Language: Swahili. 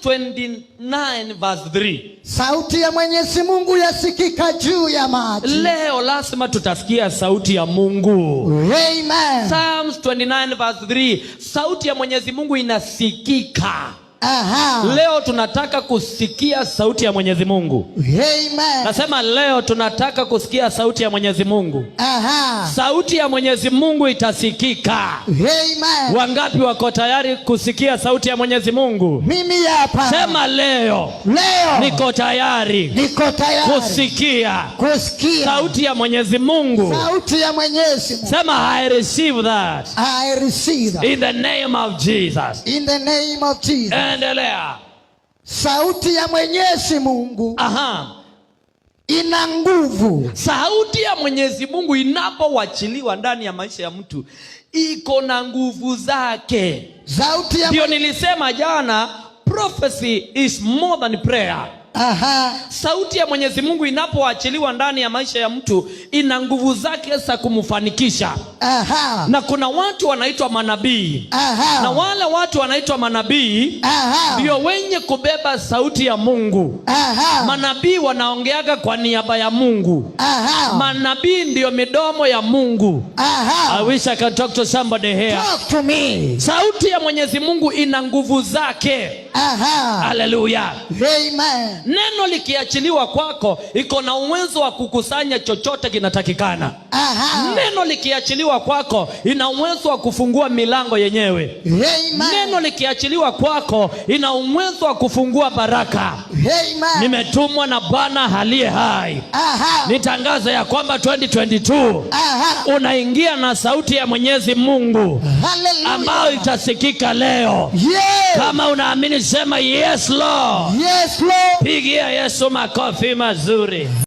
29 verse 3. Sauti ya Mwenyezi Mungu yasikika juu ya maji. Leo lazima tutasikia sauti ya Mungu. Amen. Psalms 29 verse 3. Sauti ya Mwenyezi Mungu inasikika. Aha. Leo tunataka kusikia sauti ya Mwenyezi Mungu. Amen. Nasema leo tunataka kusikia sauti ya Mwenyezi Mungu. Aha. Sauti ya Mwenyezi Mungu itasikika. Amen. Wangapi wako tayari kusikia sauti ya Mwenyezi Mungu? Mimi hapa. Sema leo. Leo. Niko tayari. Niko tayari. Kusikia sauti ya Mwenyezi Mungu. Sauti ya Mwenyezi Mungu. Sema I receive that. I receive that. In the name of Jesus. In the name of Jesus. Endelea. Sauti ya Mwenyezi Mungu. Aha. Ina nguvu. Sauti ya Mwenyezi Mungu inapowachiliwa ndani ya maisha ya mtu iko na nguvu zake. Sauti ya ndio nilisema jana, prophecy is more than prayer. Aha. Sauti ya Mwenyezi Mungu inapoachiliwa ndani ya maisha ya mtu ina nguvu zake za kumfanikisha. Aha. Na kuna watu wanaitwa manabii. Aha. Na wale watu wanaitwa manabii ndio wenye kubeba sauti ya Mungu. Aha. Manabii wanaongeaga kwa niaba ya Mungu. Aha. Manabii ndio midomo ya Mungu. Aha. I wish I can talk to somebody here. Talk to me. Sauti ya Mwenyezi Mungu ina nguvu zake. Aha. Hallelujah. Amen. Neno likiachiliwa kwako iko na uwezo wa kukusanya chochote kinatakikana. Aha. Neno likiachiliwa kwako ina uwezo wa kufungua milango yenyewe. Amen. Neno likiachiliwa kwako ina uwezo wa kufungua baraka. Amen. Nimetumwa na Bwana aliye hai. Aha. Nitangaza ya kwamba 2022 unaingia na sauti ya Mwenyezi Mungu. Hallelujah. Ambayo itasikika leo. Yes. Kama unaamini sema yes Lord. Yes Lord. Pigia Yesu makofi mazuri.